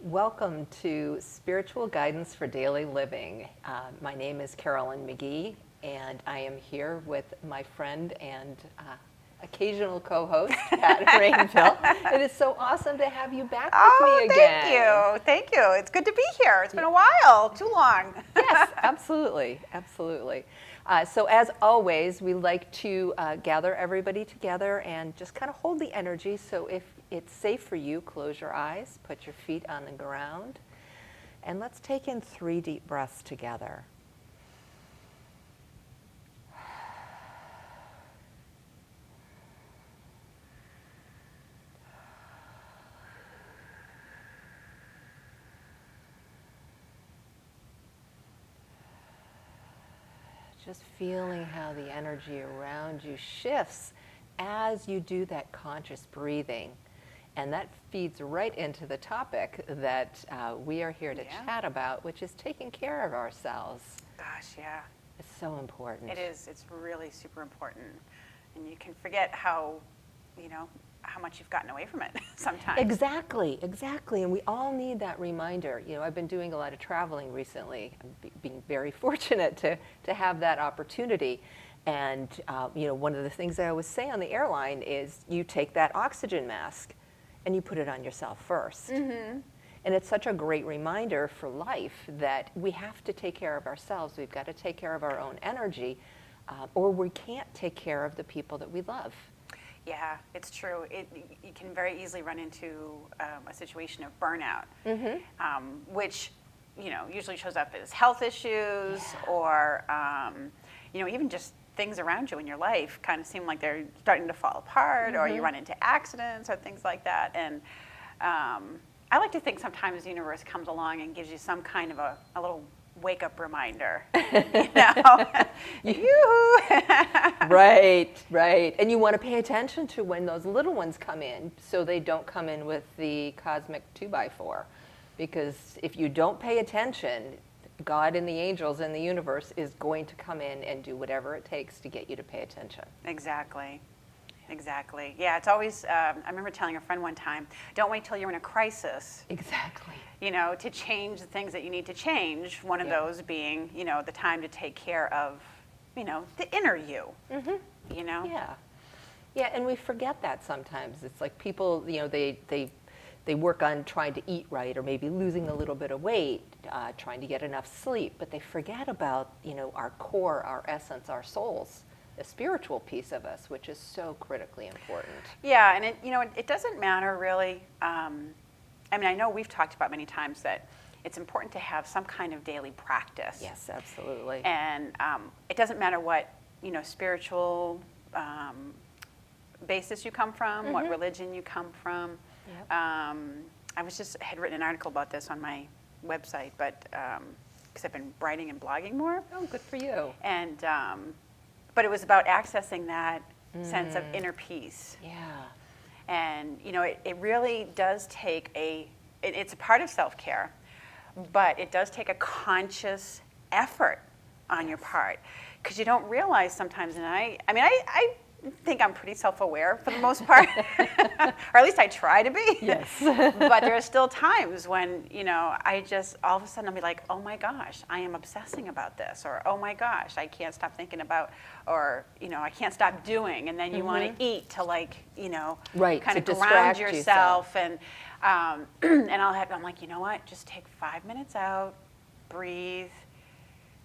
Welcome to Spiritual Guidance for Daily Living. My name is Carolyn McGee, and I am here with my friend and occasional co-host, Pat Rainville. It is so awesome to have you back with me again. Thank you. It's good to be here. It's been a while, too long. Yes, absolutely. So as always, we like to gather everybody together and just kind of hold the energy. So if it's safe for you, close your eyes, put your feet on the ground, and let's take in 3 deep breaths together. Just feeling how the energy around you shifts as you do that conscious breathing. And that feeds right into the topic that we are here to chat about, which is taking care of ourselves. Gosh, yeah. It's so important. It is. It's really super important. And you can forget how much you've gotten away from it sometimes. Exactly. And we all need that reminder. I've been doing a lot of traveling recently. I'm being very fortunate to have that opportunity. And, one of the things I always say on the airline is you take that oxygen mask and you put it on yourself first. Mm-hmm. And it's such a great reminder for life that we have to take care of ourselves. We've got to take care of our own energy, or we can't take care of the people that we love. Yeah, it's true. You can very easily run into a situation of burnout, which usually shows up as health issues or even just things around you in your life kind of seem like they're starting to fall apart, or you run into accidents or things like that. And I like to think sometimes the universe comes along and gives you some kind of a little wake-up reminder. Right. And you want to pay attention to when those little ones come in so they don't come in with the cosmic 2x4. Because if you don't pay attention, God and the angels and the universe is going to come in and do whatever it takes to get you to pay attention. Exactly. Yeah, it's always, I remember telling a friend one time, don't wait till you're in a crisis. Exactly. To change the things that you need to change. One of those being, the time to take care of, the inner you. Mm-hmm. Yeah, and we forget that sometimes. It's like people, they work on trying to eat right, or maybe losing a little bit of weight, trying to get enough sleep, but they forget about, our core, our essence, our souls, the spiritual piece of us, which is so critically important. Yeah, and it doesn't matter really. I know we've talked about many times that it's important to have some kind of daily practice. Yes, absolutely. And it doesn't matter what, spiritual basis you come from, what religion you come from. Yep. I had written an article about this on my website, but because I've been writing and blogging more. Oh, good for you. And but it was about accessing that sense of inner peace. Yeah. And it really does take it's a part of self-care, but it does take a conscious effort on your part, because you don't realize sometimes. And I think I'm pretty self-aware for the most part, or at least I try to be. Yes. But there are still times when, I just, all of a sudden I'll be like, oh my gosh, I am obsessing about this, or oh my gosh, I can't stop thinking about, or, I can't stop doing, and then you want to eat to kind of ground yourself. And I'm like, you know what, just take 5 minutes out, breathe,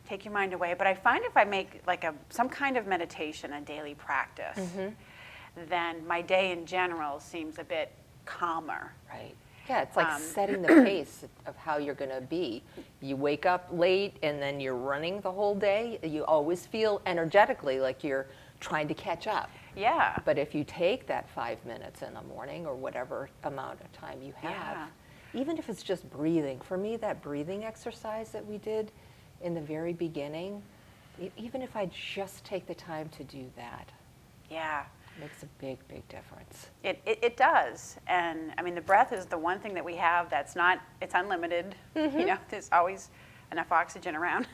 take your mind away. But I find if I make some kind of meditation a daily practice, then my day in general seems a bit calmer. Right. Yeah, it's like setting the pace of how you're going to be. You wake up late and then you're running the whole day. You always feel energetically like you're trying to catch up. Yeah. But if you take that 5 minutes in the morning, or whatever amount of time you have, even if it's just breathing, for me, that breathing exercise that we did in the very beginning, even if I just take the time to do that, it makes a big difference. It does. And the breath is the one thing that we have it's unlimited. There's always enough oxygen around.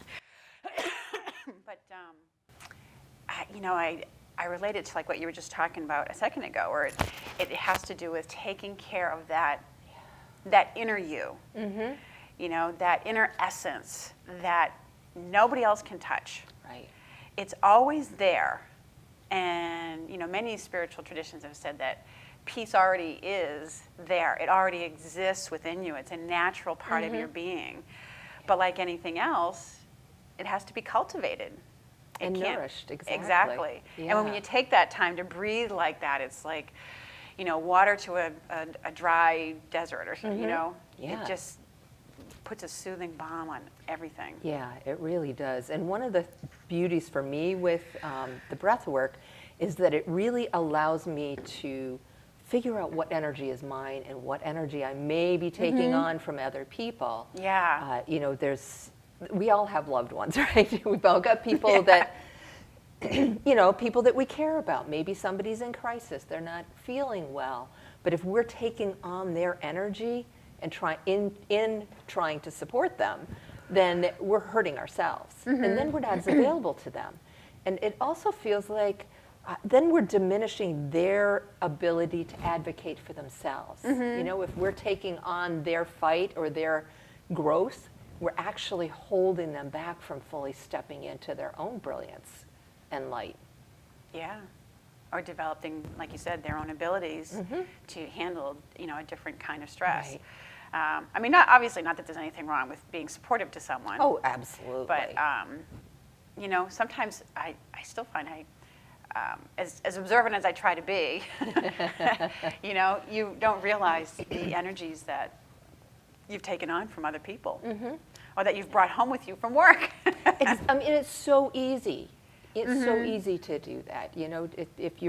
But I relate it to what you were just talking about a second ago, where it has to do with taking care of that that inner you, you know, that inner essence that nobody else can touch. Right. It's always there. And, you know, many spiritual traditions have said that peace already is there. It already exists within you. It's a natural part of your being. But like anything else, it has to be cultivated. And nourished, exactly. Exactly. Yeah. And when you take that time to breathe like that, it's like, you know, water to a dry desert or something, you know? Yeah. It just puts a soothing balm on everything. Yeah, it really does. And one of the beauties for me with the breath work is that it really allows me to figure out what energy is mine and what energy I may be taking on from other people. Yeah. You know, we all have loved ones, right? We've all got people that, you know, people that we care about. Maybe somebody's in crisis, they're not feeling well. But if we're taking on their energy and trying to support them, then we're hurting ourselves. And then we're not as available to them. And it also feels like then we're diminishing their ability to advocate for themselves. You know, if we're taking on their fight or their growth, we're actually holding them back from fully stepping into their own brilliance and light. Yeah. Or developing, like you said, their own abilities to handle, you know, a different kind of stress. Right. I mean, obviously not that there's anything wrong with being supportive to someone. Oh, absolutely. But, you know, sometimes I still find as observant as I try to be, you know, you don't realize the energies that you've taken on from other people or that you've brought home with you from work. I mean, it's so easy. It's so easy to do that. You know, if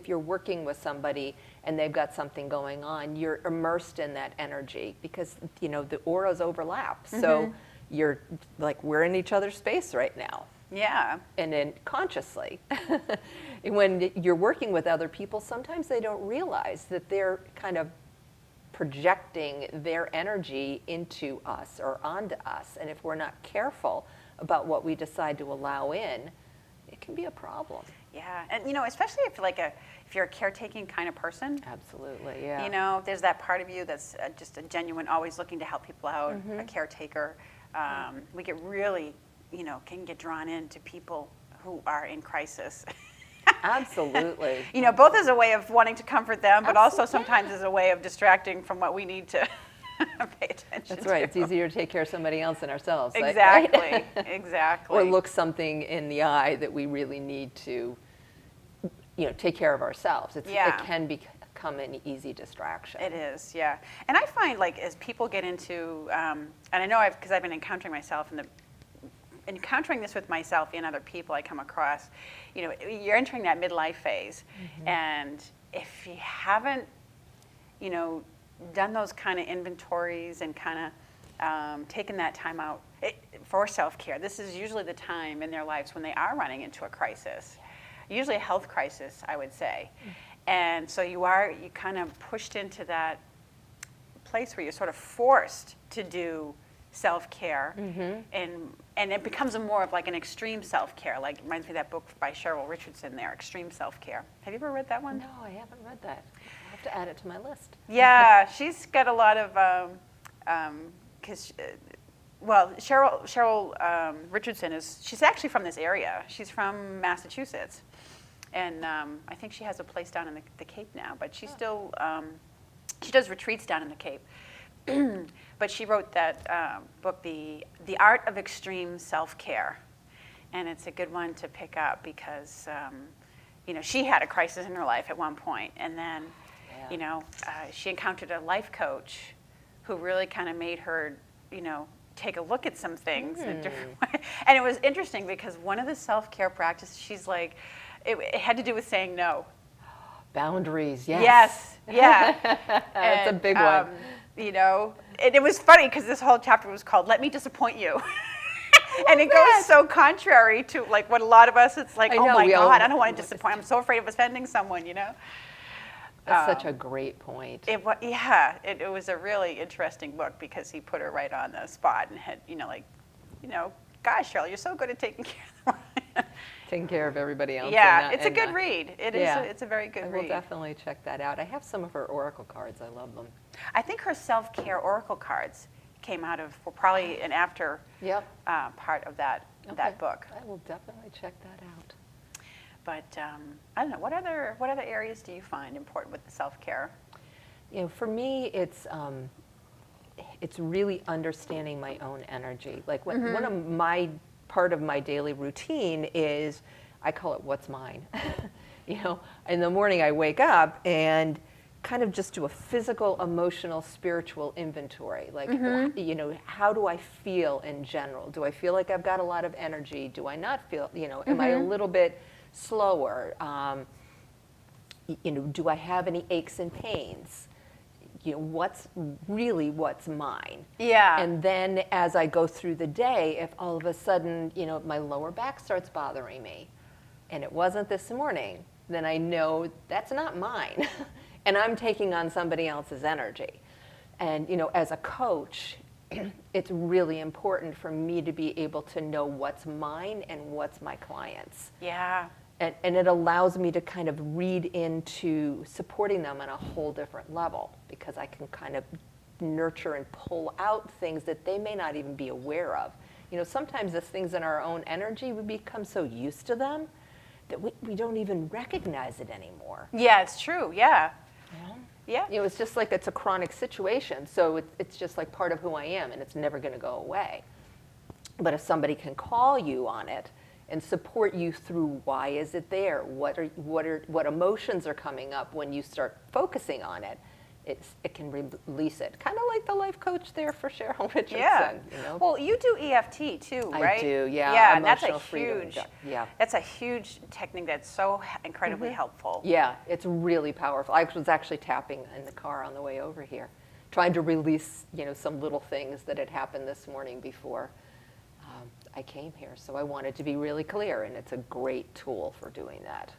you're working with somebody and they've got something going on, you're immersed in that energy because, you know, the auras overlap. So you're like, we're in each other's space right now. Yeah. And then consciously. When you're working with other people, sometimes they don't realize that they're kind of projecting their energy into us or onto us. And if we're not careful about what we decide to allow in, it can be a problem. Yeah, and you know, especially if you're a caretaking kind of person. Absolutely, yeah. You know, there's that part of you that's just a genuine, always looking to help people out, a caretaker. We get really, you know, can get drawn into people who are in crisis. Absolutely. You know, both as a way of wanting to comfort them, but also Absolutely. sometimes as a way of distracting from what we need to pay attention That's right. to. It's easier to take care of somebody else than ourselves. Exactly. Right? Exactly. Or look something in the eye that we really need to, you know, take care of ourselves. It can become an easy distraction. It is, yeah. And I find, like, as people get into, and I know because I've been encountering myself encountering this with myself and other people I come across, you know, you're entering that midlife phase, and if you haven't, you know, done those kind of inventories and kind of taken that time out for self-care, this is usually the time in their lives when they are running into a crisis, usually a health crisis, I would say. And so you kind of pushed into that place where you're sort of forced to do self-care, and it becomes more of like an extreme self-care, like it reminds me of that book by Cheryl Richardson there, Extreme Self-Care. Have you ever read that one? No, I haven't read that. I'll have to add it to my list. Yeah, she's got a lot of, Cheryl Richardson she's actually from this area. She's from Massachusetts. And I think she has a place down in the Cape now, but she still, she does retreats down in the Cape. But she wrote that book, The Art of Extreme Self-Care. And it's a good one to pick up because, you know, she had a crisis in her life at one point. And then, you know, she encountered a life coach who really kind of made her, you know, take a look at some things in a different way. And it was interesting because one of the self-care practices, she's like, it had to do with saying no. Boundaries, yes. Yes, yeah. That's a big one. You know, and it was funny because this whole chapter was called "Let Me Disappoint You," and it goes so contrary to like what a lot of us. It's like, oh my God, I don't want to disappoint. I'm so afraid of offending someone. You know. That's such a great point. It was a really interesting book because he put her right on the spot and had, you know, like, you know, gosh, Cheryl, you're so good at taking care of the Taking care of everybody else. Yeah, it's a good read. It is. Yeah. It's a very good I read. will definitely check that out. I have some of her oracle cards. I love them. I think her self-care oracle cards came out of probably an after Yep. part of that book. I will definitely check that out. But I don't know. What other areas do you find important with the self-care? You know, for me, it's really understanding my own energy. Like one of my part of my daily routine is, I call it what's mine. You know, in the morning I wake up and kind of just do a physical, emotional, spiritual inventory. Like, you know, how do I feel in general? Do I feel like I've got a lot of energy? Do I not feel, you know, am I a little bit slower? You know, do I have any aches and pains? You know, what's mine? Yeah. And then as I go through the day, if all of a sudden, you know, my lower back starts bothering me, and it wasn't this morning, then I know that's not mine. And I'm taking on somebody else's energy. And, you know, as a coach, it's really important for me to be able to know what's mine and what's my client's. Yeah. And it allows me to kind of read into supporting them on a whole different level, because I can kind of nurture and pull out things that they may not even be aware of. You know, sometimes as things in our own energy, we become so used to them that we don't even recognize it anymore. Yeah, it's true. Yeah. Yeah. You know, it's just like it's a chronic situation, so it's just like part of who I am, and it's never going to go away. But if somebody can call you on it and support you through why is it there, what emotions are coming up when you start focusing on it, it can release it. Kind of like the life coach there for Cheryl Richardson. Yeah. You know? Well, you do EFT too, right? I do, yeah. Yeah, and that's a Emotional freedom. huge. Yeah. That's a huge technique that's so incredibly helpful. Yeah, it's really powerful. I was actually tapping in the car on the way over here, trying to release, you know, some little things that had happened this morning before I came here. So I wanted to be really clear, and it's a great tool for doing that.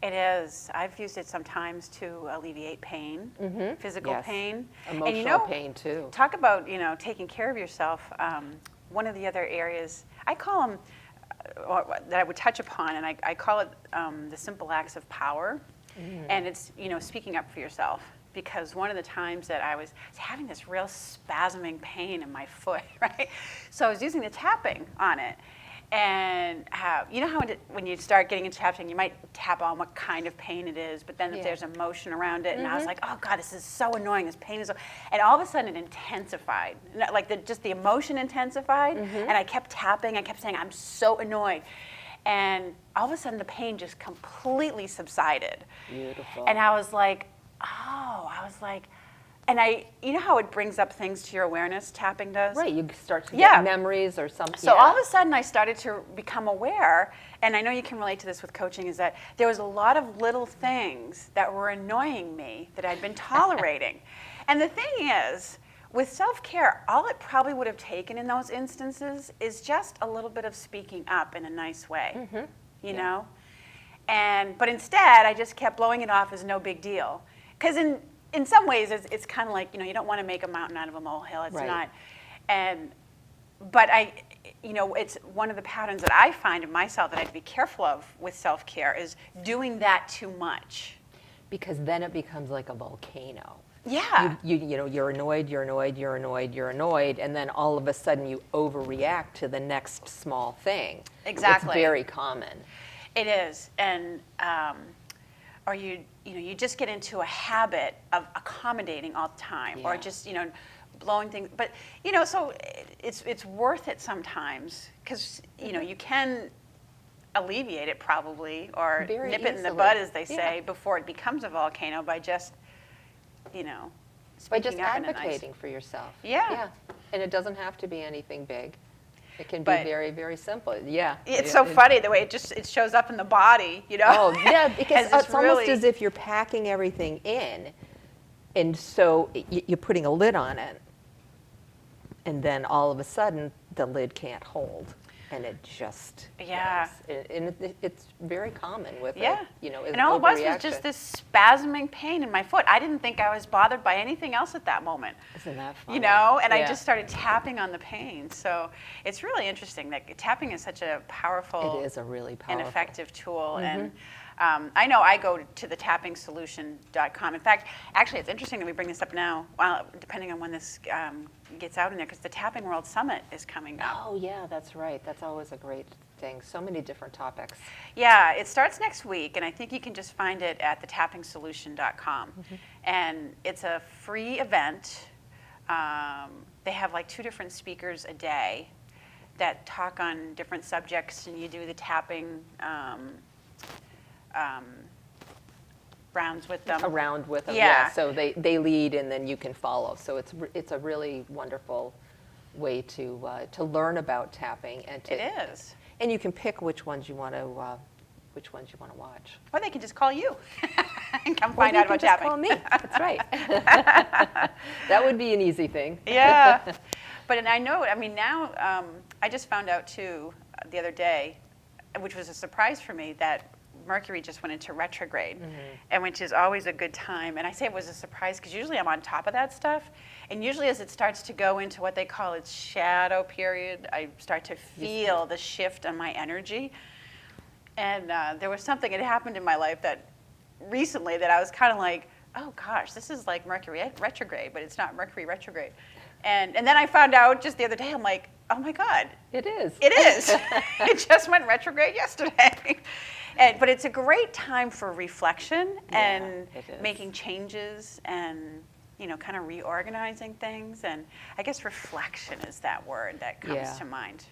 It is. I've used it sometimes to alleviate pain, physical Yes. pain. Emotional and, you know, pain too. Talk about, you know, taking care of yourself. One of the other areas, I call them, that I would touch upon, and I call it the simple acts of power. And it's, you know, speaking up for yourself. Because one of the times that I was having this real spasming pain in my foot, right? So I was using the tapping on it. And you know how when you start getting into tapping, you might tap on what kind of pain it is, but then if there's emotion around it, and I was like, oh God, this is so annoying, this pain is so, and all of a sudden it intensified, like just the emotion intensified, and I kept tapping, I kept saying, I'm so annoyed. And all of a sudden the pain just completely subsided. Beautiful. And I was like, and you know how it brings up things to your awareness, tapping does? Right, you start to get memories or something. So all of a sudden I started to become aware, and I know you can relate to this with coaching, is that there was a lot of little things that were annoying me that I'd been tolerating. And the thing is, with self-care, all it probably would have taken in those instances is just a little bit of speaking up in a nice way, you know? But instead, I just kept blowing it off as no big deal. Because in some ways, it's kind of like, you know, you don't want to make a mountain out of a molehill. It's not. But you know, it's one of the patterns that I find in myself that I have to be careful of with self-care is doing that too much. Because then it becomes like a volcano. Yeah. You know, you're annoyed, and then all of a sudden you overreact to the next small thing. Exactly. It's very common. It is, and or you know, you just get into a habit of accommodating all the time, or just, you know, blowing things. But you know, so it's worth it sometimes, because you know, you can alleviate it probably, or very nip it in the easily. bud, as they say, before it becomes a volcano, by just, you know, By just speaking up in a advocating for yourself. Yeah. And it doesn't have to be anything big. It can be But very, very simple. Yeah. It's so funny the way it shows up in the body, you know. Oh, yeah, because As it's almost as if you're packing everything in, and so you're putting a lid on it, and then all of a sudden the lid can't hold. and it just Yeah. does. And it's very common with Yeah. it, you know, as And an all it was overreaction. just this spasming pain in my foot. I didn't think I was bothered by anything else at that moment. Isn't that funny? You know, and I Yeah. just started tapping on the pain. So it's really interesting that tapping is such a powerful It is a really and powerful. effective tool. And I know I go to the tappingsolution.com. In fact, actually, it's interesting that we bring this up now, well, depending on when this gets out in there, because the Tapping World Summit is coming up. Oh, yeah, that's right. That's always a great thing. So many different topics. Yeah, it starts next week, and I think you can just find it at thetappingsolution.com. And it's a free event. They have like 2 different speakers a day that talk on different subjects, and you do the tapping rounds with them. Around with them, Yeah. So they lead and then you can follow. So it's a really wonderful way to learn about tapping and to. It is. And you can pick which ones you want to watch. Or they can just call you and come Or find you out can about just tapping. call me. That's right. That would be an easy thing. Yeah. But and I know, I mean, now I just found out too the other day, which was a surprise for me, that Mercury just went into retrograde, and which is always a good time. And I say it was a surprise because usually I'm on top of that stuff. And usually as it starts to go into what they call its shadow period, I start to feel the shift on my energy. And there was something that happened in my life that recently that I was kind of like, oh gosh, this is like Mercury retrograde, but it's not Mercury retrograde. And then I found out just the other day, I'm like, oh my God. It is. It is. It just went retrograde yesterday. But it's a great time for reflection and it is. making changes and, you know, kind of reorganizing things. And I guess reflection is that word that comes to mind.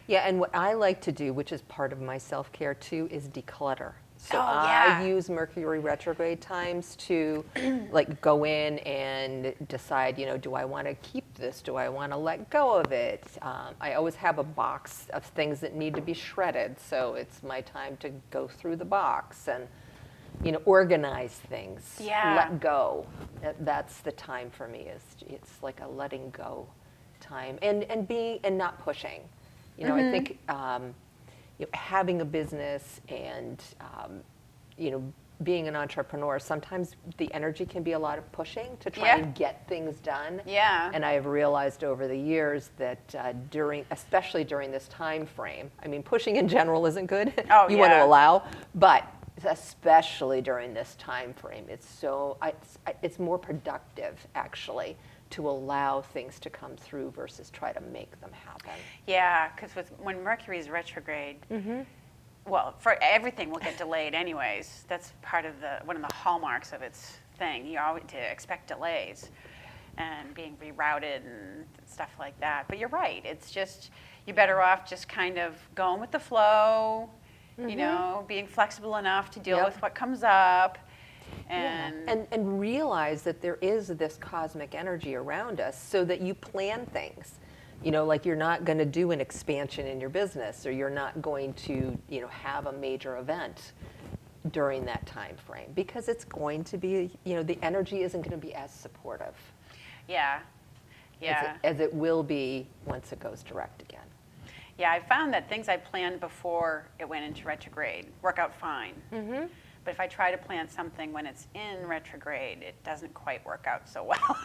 Yeah, and what I like to do, which is part of my self-care too, is declutter. So Oh, yeah. I use Mercury retrograde times to like go in and decide, you know, do I want to keep this? Do I want to let go of it? I always have a box of things that need to be shredded. So it's my time to go through the box and, you know, organize things, Yeah. let go. That's the time for me. It's like a letting go time and not pushing. You know, I think you know, having a business and you know, being an entrepreneur, sometimes the energy can be a lot of pushing to try and get things done. Yeah. And I have realized over the years that especially during this time frame, I mean, pushing in general isn't good. Oh, You want to yeah. allow, but especially during this time frame, it's more productive actually to allow things to come through versus try to make them happen. Yeah, because when Mercury's retrograde, well, for everything will get delayed anyways. That's part of one of the hallmarks of its thing. You always to expect delays and being rerouted and stuff like that. But you're right. It's just you're better off just kind of going with the flow. You know, being flexible enough to deal with what comes up. And realize that there is this cosmic energy around us so that you plan things. You know, like you're not going to do an expansion in your business or you're not going to, you know, have a major event during that time frame because it's going to be, you know, the energy isn't going to be as supportive. Yeah. Yeah. As it will be once it goes direct again. Yeah, I found that things I planned before it went into retrograde work out fine. But if I try to plan something when it's in retrograde, it doesn't quite work out so well.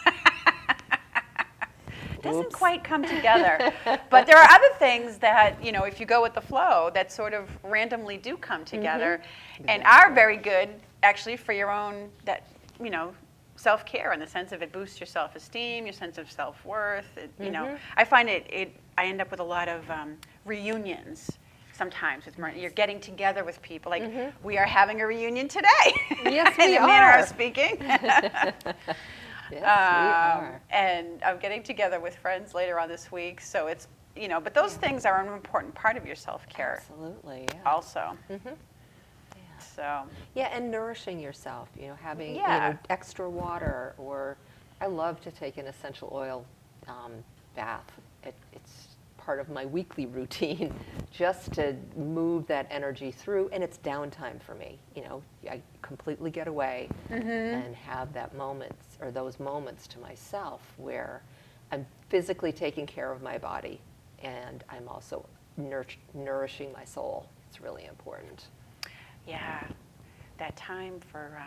It doesn't quite come together. But there are other things that, you know, if you go with the flow, that sort of randomly do come together and are very good actually for your own, that, you know, self-care in the sense of it boosts your self-esteem, your sense of self-worth. You know, I find I end up with a lot of reunions sometimes with you're getting together with people. Like we are having a reunion today. Yes, we in are. a manner of speaking. Yes, we are. And I'm getting together with friends later on this week. So it's, you know, but those things are an important part of your self-care. Absolutely, yeah. Also. So. Yeah, and nourishing yourself, you know, having you Yeah. know, extra water, or I love to take an essential oil bath. It's part of my weekly routine just to move that energy through, and it's downtime for me. You know, I completely get away and have that moments or those moments to myself where I'm physically taking care of my body, and I'm also nourishing my soul. It's really important. Yeah, that time for,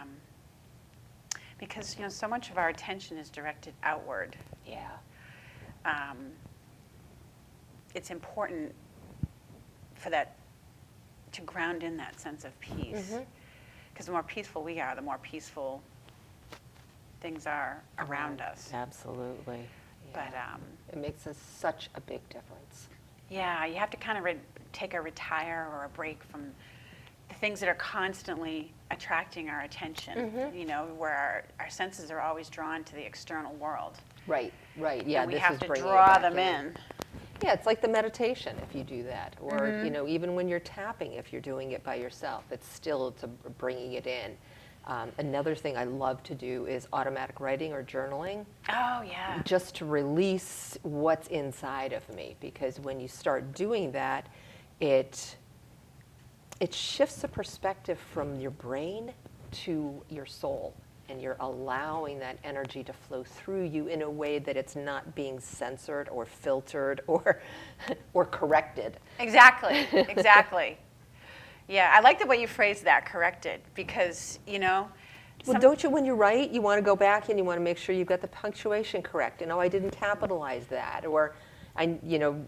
because, so much of our attention is directed outward. Yeah. It's important for that to ground in that sense of peace. Because the more peaceful we are, the more peaceful things are around us. Absolutely. But it makes such a big difference. yeah, you have to kind of take a retire or a break from the things that are constantly attracting our attention, where our senses are always drawn to the external world. Right. Yeah, and we this have is to bringing it draw back them in. Yeah, it's like the meditation if you do that. Or, even when you're tapping, if you're doing it by yourself, it's bringing it in. Another thing I love to do is automatic writing or journaling. Oh, yeah. Just to release what's inside of me. Because when you start doing that, it shifts the perspective from your brain to your soul. And you're allowing that energy to flow through you in a way that it's not being censored or filtered or corrected. Exactly. Yeah, I like the way you phrased that, corrected, because, Well, don't you, when you write, you want to go back and you want to make sure you've got the punctuation correct. I didn't capitalize that, or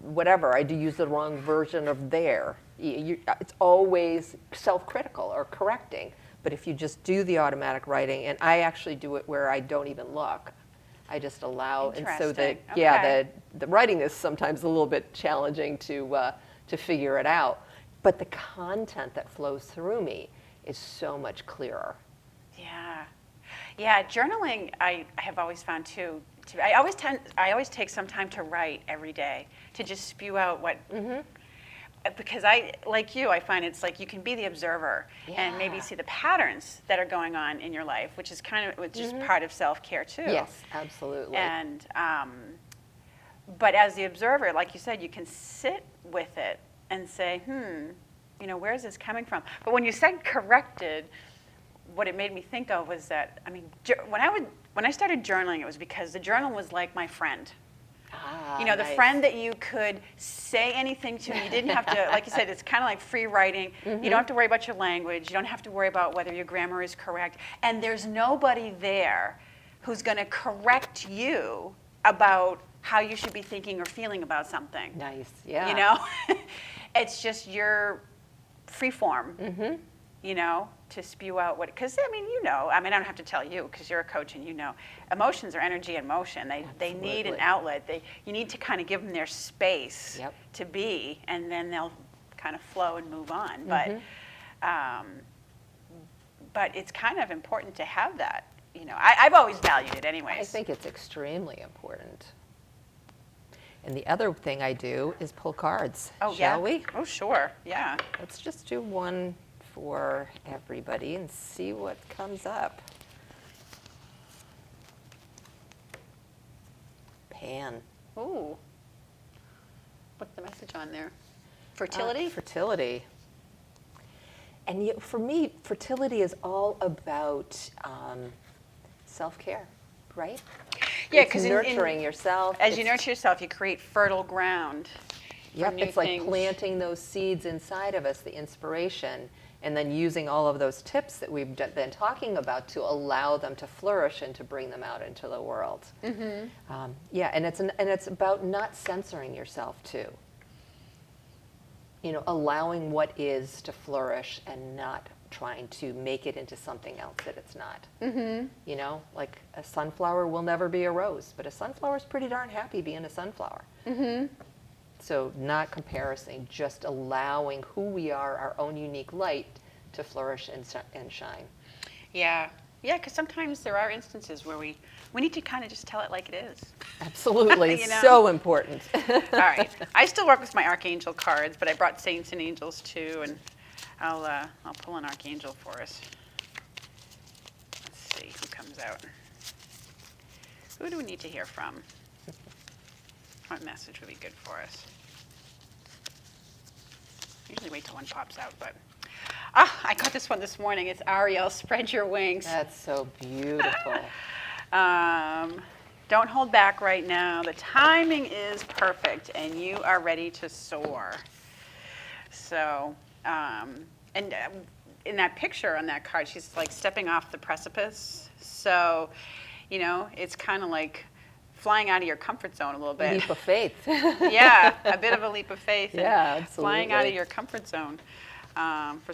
whatever, I do use the wrong version of there. It's always self-critical or correcting. But if you just do the automatic writing, and I actually do it where I don't even look, I just allow, and so that the writing is sometimes a little bit challenging to figure it out, but the content that flows through me is so much clearer. Yeah. Journaling I have always found too. I always take some time to write every day to just spew out what. Because I find it's like you can be the observer and maybe see the patterns that are going on in your life, which is just part of self-care too. Yes, absolutely. And but as the observer, like you said, you can sit with it and say, where is this coming from? But when you said corrected, what it made me think of was that when I started journaling, it was because the journal was like my friend. The Nice. friend that you could say anything to. You didn't have to, like you said, it's kind of like free writing. You don't have to worry about your language. You don't have to worry about whether your grammar is correct. And there's nobody there who's going to correct you about how you should be thinking or feeling about something. Nice, yeah. It's just your free form, to spew out what, because I don't have to tell you because you're a coach and emotions are energy in motion. They need an outlet. You need to kind of give them their space to be, and then they'll kind of flow and move on. But it's kind of important to have that. I've always valued it anyways. I think it's extremely important. And the other thing I do is pull cards. Shall we? Oh, sure. Yeah. Let's just do one for everybody and see what comes up. Pan. Ooh. What's the message on there? Fertility? Fertility. And for me, fertility is all about self-care, right? Yeah, because nurturing yourself. As you nurture yourself, you create fertile ground. Yep, it's like planting those seeds inside of us, the inspiration, and then using all of those tips that we've been talking about to allow them to flourish and to bring them out into the world. And it's about not censoring yourself too. Allowing what is to flourish and not trying to make it into something else that it's not. Like a sunflower will never be a rose, but a sunflower is pretty darn happy being a sunflower. So not comparison, just allowing who we are, our own unique light, to flourish and shine. Yeah, because sometimes there are instances where we need to kind of just tell it like it is. Absolutely, so important. All right, I still work with my archangel cards, but I brought saints and angels too, and I'll pull an archangel for us. Let's see who comes out. Who do we need to hear from? What message would be good for us? Usually wait till one pops out, but I got this one this morning. It's Ariel, spread your wings. That's so beautiful. Don't hold back right now. The timing is perfect, and you are ready to soar. So, and in that picture on that card, she's like stepping off the precipice. So, it's kind of like flying out of your comfort zone a little bit. Leap of faith. Yeah, a bit of a leap of faith. And Yeah, absolutely. flying out of your comfort zone for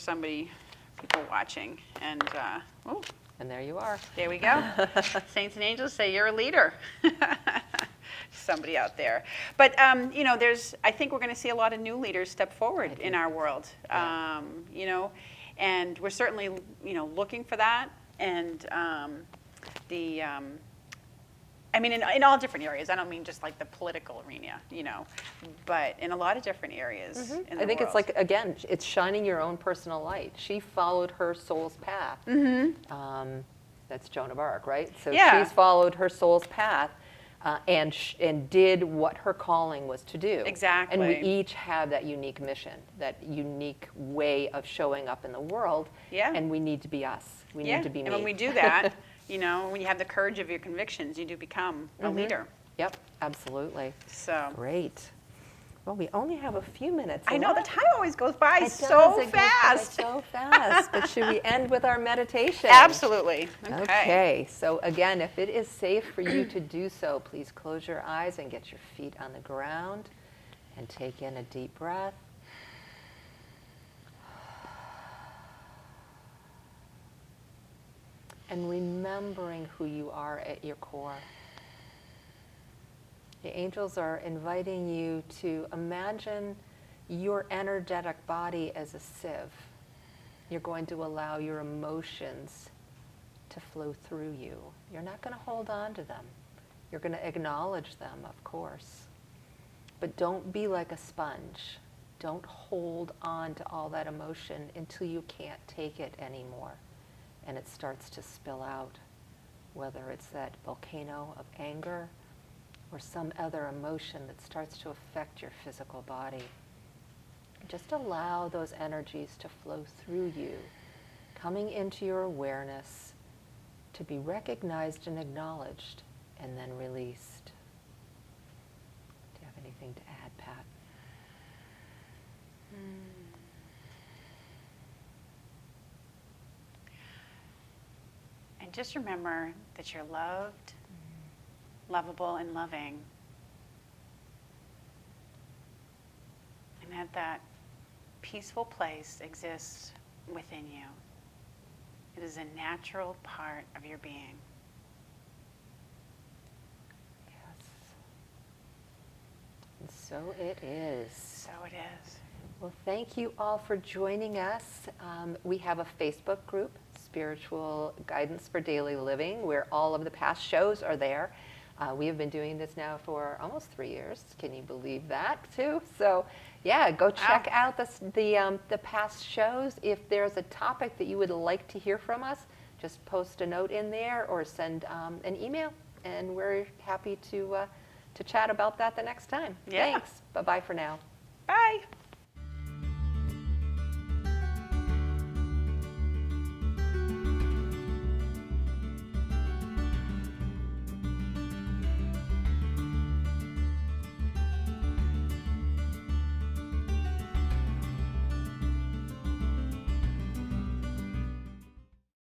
people watching. And, And there you are. there we go. Saints and angels say you're a leader. Somebody out there. But, I think we're going to see a lot of new leaders step forward in our world. Yeah. And we're certainly, looking for that. And in all different areas. I don't mean just like the political arena, but in a lot of different areas in the I think world. it's like, again, it's shining your own personal light. She followed her soul's path. That's Joan of Arc, right? So Yeah. she's followed her soul's path and did what her calling was to do. Exactly. And we each have that unique mission, that unique way of showing up in the world. Yeah. And we need to be us. We Yeah. need to be me. And when we do that, when you have the courage of your convictions, you do become a leader. Yep, absolutely. So Great. Well, we only have a few minutes I know the left. time always goes by It so does, it goes by fast. so fast. But should we end with our meditation? Absolutely. Okay. Okay. So again, if it is safe for you to do so, please close your eyes and get your feet on the ground and take in a deep breath. And remembering who you are at your core. The angels are inviting you to imagine your energetic body as a sieve. You're going to allow your emotions to flow through you. You're not going to hold on to them. You're going to acknowledge them, of course. But don't be like a sponge. Don't hold on to all that emotion until you can't take it anymore and it starts to spill out, whether it's that volcano of anger or some other emotion that starts to affect your physical body. Just allow those energies to flow through you, coming into your awareness to be recognized and acknowledged and then released. Do you have anything to add, Pat? And just remember that you're loved, lovable, and loving. And that peaceful place exists within you. It is a natural part of your being. Yes. And so it is. So it is. Well, thank you all for joining us. We have a Facebook group, Spiritual Guidance for Daily Living, where all of the past shows are there. We have been doing this now for almost 3 years. Can you believe that, too? So, yeah, go check out the past shows. If there's a topic that you would like to hear from us, just post a note in there or send an email, and we're happy to chat about that the next time. Yeah. Thanks. Bye-bye for now. Bye.